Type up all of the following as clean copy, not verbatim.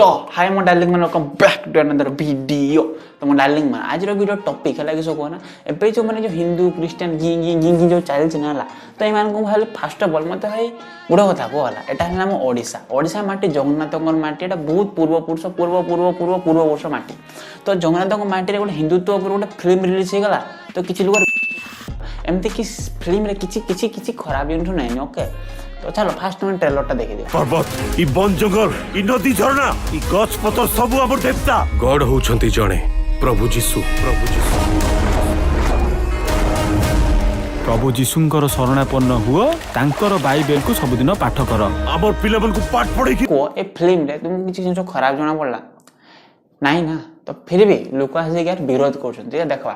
तो hi mo darling man welcome back to another video. तो mo darling man आज video topic है कि सब ना एबे जो मैंने जो हिंदू क्रिश्चियन घी जो चलछि ना तो ये मान को भाई फर्स्ट ऑफ ऑल मते भाई गुड कथा कहला एटा है हम ओडिशा ओडिशा माटी जगन्नाथकर माटी एटा बहुत पूर्ववर्ष माटी। तो जगन्नाथक माटी रे गोटे हिंदुत्व ऊपर गोटे फिल्म रिलीज हो गला तो किछि लोग एमती कि फिल्म रे किछि खराब जिनिस नहीं ओके। तो चलो फास्ट में ट्रेलर टा देखि दियो। पर्वत ई वन जंगल ई नदी झरना ई गछ पतर सब हमर देवता गॉड होउछंती जणे प्रभु जीसु। प्रभु जीशुंकर शरणापन्न हुओ तांकर बाइबल को सबुदिन पाठ कर हमर पिलाबल को पाठ पढ़े कि को ए फिल्म रे तुमको किछि जिनिस खराब जणा पड़ला नहीं ना तो फिर भी लोक आसे यार विरोध करछन ये देखवा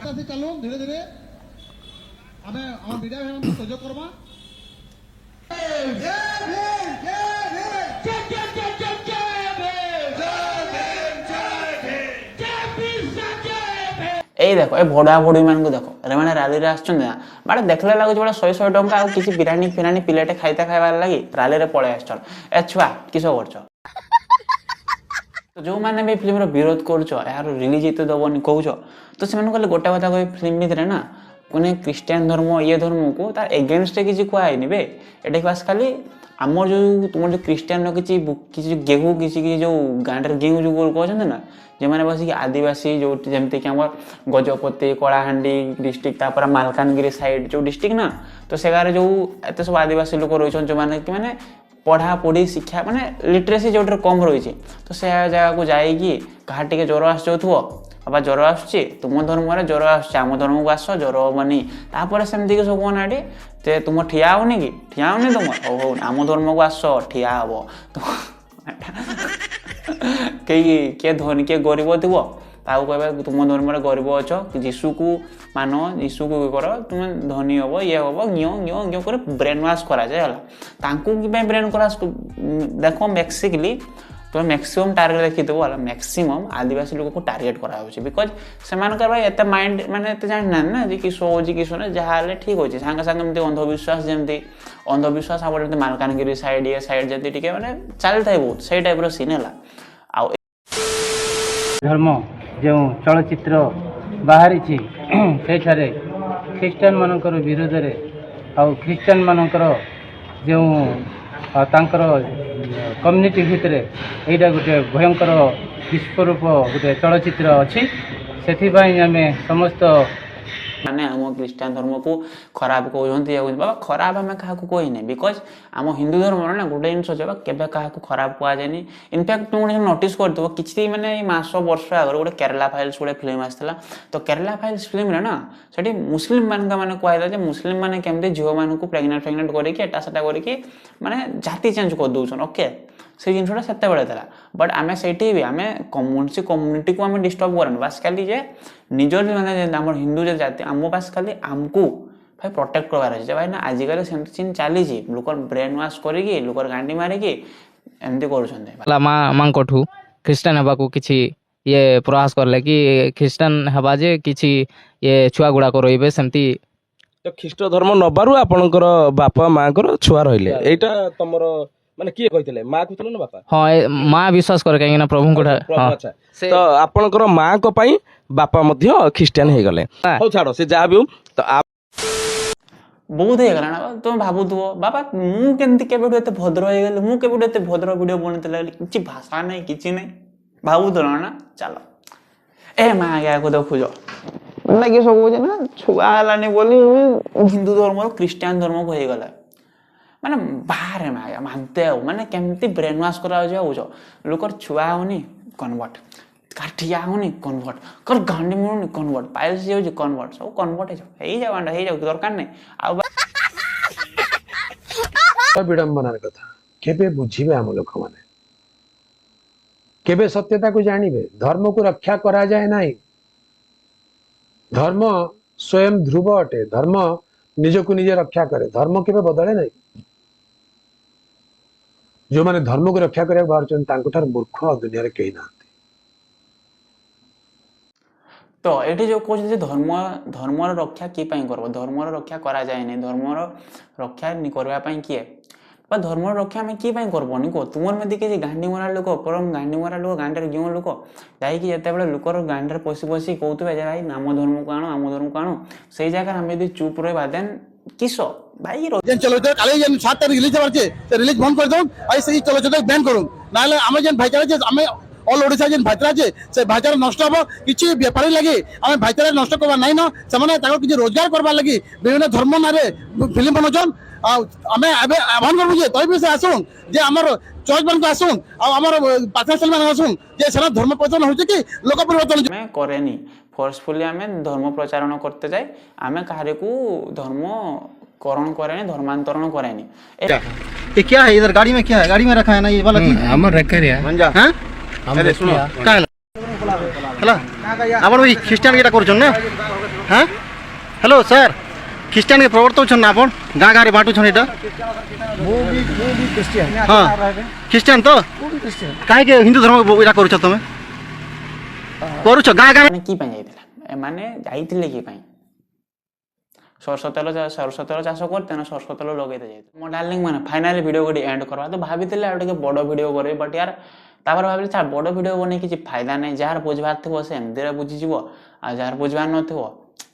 चलो धीरे धीरे हमें हम मीडिया में सहयोग करबा ए देखो ए भोडा भोडी मान को देखो अरे माने रैली रे आछन ना माने देखले लागो बड़ा 100 टंका आ किछि बिरानी फिरानी प्लेट खाइता खाइबार लागि रैली रे पळे आछन ए छुआ किसो करछ। तो जो माने भी फिल्म रो विरोध करछ यार रिलीज तो दबनी कहउछ तो से मन कहले गोटा कथा कोई फिल्म भितरे ना कोने क्रिश्चियन धर्म ये धर्म को तार एगेंस्ट किछि कुआई निबे एटा पास खाली हमर जो तुम जो क्रिश्चियन किछि गेहूं किछि जो गांडर गेहूं जो कहछन ना जे माने बस आदिवासी जो जेमते कि हमर गजपति कलाहांडी डिस्ट्रिक्ट तापर मालकानगिरी साइड जो डिस्ट्रिक्ट ना तो सेगारे जो एते सब आदिवासी लोक रहिछन जो माने कि माने पढ़ा पढ़ी शिक्षा माने लिटरेसी जो कम रही तो से जगह को जाइए कहा टे ज्वर आस जाऊथो बाबा ज्वर आसुची तुम धर्म में ज्वर आम धर्म को आस ज्वर हमानी तापर सेमती सब कहना ते तुम ठिया होनी कि ठिया होनी तुम हो आम धर्म को आस ठिया हम किए धनी किए गरीब थी कह तुम धर्म में गरीब अच्छ जीशु को मान जीशु को कर तुम धनी हम ये हम गियो कर ब्रेन वाश कराए ब्रेन वाश देख मैक्सिकली तुम मैक्सिमम टार्गेट देखिदेव मैक्सिमम आदिवासी लोक को टार्गेट कराऊँ बिकज से एत माइंड माने जाना ना जी किस हो किस ना जहाँ ठीक अच्छे सांगे सांगे अंधविश्वास जमी अंधविश्वास आप मालकानगिरी साइड ये साइड जमी टे मैंने चलता है बहुत से टाइप सीन है धर्म जो चलचित्र बाहरी सेठारे ख्रीस्टान मानकर विरोध में आउ ख्रीस्टान मानकर जो तांकर कम्युनिटी भितर यहाँ गोटे भयंकर विश्वरूप गोटे चलचित्र अच्छी से आम समस्त माने आम क्रिश्चियन धर्म को खराब कहते बाबा खराब आम क्या कहने बिकज आम हिंदू धर्म ना गोटे जिन केवे क्या खराब कहुए इनफैक्ट तुम गोटे नोटिस करदेव कि मैंने मस वर्ष आगे गोटे केरला फाइल्स गोटे फिल्म आसाला तो केरला फाइल्स फिल्म ना से मुस्लिम मान मैंने कहला मुस्लिम मैंने केमती झील मानक प्रेगनेंट करके एटा सेटा करके माने जाति चेंज कर दौन ओके से जिनसा से बट आम से आम कम्युनिटी को आम डिस्टर्ब करें बास खाली जे निजर मैंने हिंदू जाति आम बास खाली आमको भाई प्रोटेक्ट करवार अच्छे भाई ना आजिकल सेमती चीन चली लोक ब्रेन वाश करके लोक गांडी मारिकी एमती कर मांकठू ख्रीस्टान हवा को किसी ये प्रयास करले कि ख्रीस्टान हवा जे किसी ये छुआ गुड़ाक रे सेमती तो ख्रीष्ट धर्म नबारु आपणकर बापा माँ छुआ रहिले एटा तमरो माने किए कहितले माँ कहतले ना बापा हाँ माँ विश्वास करे कहीं ना प्रभु को अच्छा तो आपणकर माँ को पई बापा मध्य ख्रीस्टियन हे गले हो छाड़ो से जा भी तो आप बहुत हो गला ना तुम भावुथो बाबा मु केमती केबेठु एते भद्र हो गेल मु केबेठु एते भद्र वीडियो बनतले किछि भाषा नहीं किछि नहीं भावुथो ना चलो ए माँ क्या को देखुजो लगे सब हो ना छुआ हलानी बोली हिंदू धर्म क्रिश्चियन धर्म को हो गला माने बाहर में मानते हो माने केमती ब्रेन वाश करा जाओ लोकर छुआ होनी कन्वर्ट काठिया होनी कन्वर्ट कर गांडी मुनी कन्वर्ट पाइल से हो कन्वर्ट सब कन्वर्ट हे जाओ अंडा हे जाओ दरकार नहीं आ विडंबनार कथा केबे बुझिबे हम लोक माने केबे सत्यता को जानिबे धर्म को रक्षा करा जाए नहीं धर्म स्वयं ध्रुव अटे धर्म निज को निजे रक्षा करे धर्म केबे बदले नहीं जो माने धर्म को रक्षा करने बाहर मूर्ख दुनिया रे कहीं ना तो ये जो कहते धर्म धर्मर रक्षा किए कर धर्मर रक्षा करा जाए नहीं धर्मर रक्षा करने किए বা ধর্ম রক্ষা আমি কি পাই করবনি কো তুমর মধ্যে কিছু গান্ডি মরা লোক পরম গান্ডি মরা লোক গান্ডার ଯେଉଁ লোক ଯାଇକି ଯେତେବେଳେ ଲୋକର ଗାଣ୍ଡରେ ପଶି ପଶି କହୁଥିବେ ଯେ ଭାଇ ଆମ ଧର୍ମକୁ ଆଣୁ ଆମ ଧର୍ମକୁ ଆଣୁ ସେଇ ଜାଗାରେ ଆମେ ଯଦି ଚୁପ୍ ରହିବା ଦେନ୍ କିସ ଭାଇ যেন চলচ্চিত্র কালি যেন 7 তারিখ রিলিজ হবার আছে সে রিলিজ বন্ধ করে দেন আর সেই চলচ্চিত্র ব্যান করুন নাহলে আমি যেন ভাইচারা যে আমি অল ওড়িশা যেন ভাইচারা আছে সে ভাইচারা নষ্ট হব কিছু বেপারী লাগি আমি ভাইচারা নষ্ট করবা নাই না সেমানে তাকে কিছু রোজগার করবার লাগি বিভিন্ন ধর্ম নারে ফিল্ম বনাউছন আমি ଏବେ ଆହ୍ୱାନ କରିବୁ ଯେ ତଇ ବି ସେ ଆସୁନ୍ ଯେ ଆମର ଚଏସ୍ ମାନଙ୍କୁ ଆସୁନ୍ ଆଉ ଆମର ପାଠଶାଳୀ ମାନେ ଆସୁନ୍ ଯେ ସେଟା ଧର୍ମ ପରିବର୍ତ୍ତନ ହଉଛି କି ଲୋକ ପରିବର୍ତ୍ତନ ଆମେ କରେନି ଫୋର୍ସଫୁଲି ଆମେ ଧର୍ମ ପ୍ରଚାରଣ করতে যাই ଆମେ କାହାରିକୁ ଧର୍ମ କରଣ କରେନି ଧର୍ମାନ୍ତରଣ କରେନି ये क्या है इधर गाड़ी में क्या है गाड़ी में रखा है ना ये वाला हाँ अरे सुनो का हेलो आपण भी ख्रिस्टान केटा करछन ना हाँ हेलो सर ख्रिस्टान के प्रवर्तक छन ना आपण गाँ गाँ रे बाटू छन एटा वो भी क्रिश्चियन हाँ ख्रिस्टान तो काहे के हिंदू धर्म एटा करूछ तमे करूछ गाँ गाँ ମାନେ କି ପାଇଁ ଯାଇଥିଲା ଏମାନେ ଯାଇଥିଲେ କି ପାଇଁ सरसों तेल चाष करते ना सरसों तेल लगे मो डार्लिंग मैंने फाइनाली वीडियो गोटे एंड करवा तो भाभी बड़ वीडियो करे बट यार तापर भाविली छाड़ बड़ वीडियो बने किसी फायदा नहीं जार बुझबार थो से एमती बुझीज आ जार बुझबार न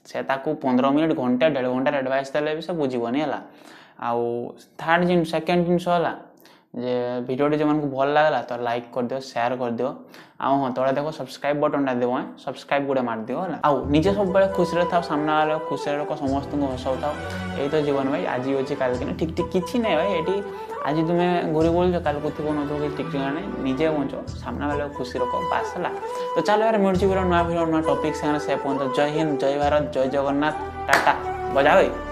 से 15 मिनट घंटा 1.5 घंटा एडवाइस देले भी से बुझीबनी है आउ थर्ड जिन सेकेंड जिनस है जे वीडियो जो मन को भल लगला तो लाइक कर दियो शेयर कर दियो आउ हाँ तले देखो सब्सक्राइब बटन टा देव सब्सक्राइब गुड़े मार दियो आउ निजे सब बेले खुशी रे था सामना वाले खुशी लोक समस्त को हसाउ था यही तो जीवन भाई आज अच्छी काल कि ठीक ठीक किसी नहीं भाई ये आज तुम्हें घूरी बोल काल को थी न ठीक ठीक नहीं निजे बंच सामना वाले खुशी रख बास है तो चलो यार मिर्ची नुआ भिडियो नुआ टॉपिक से पहुंच जय हिंद जय भारत जय जगन्नाथ टाटा बजा भाई।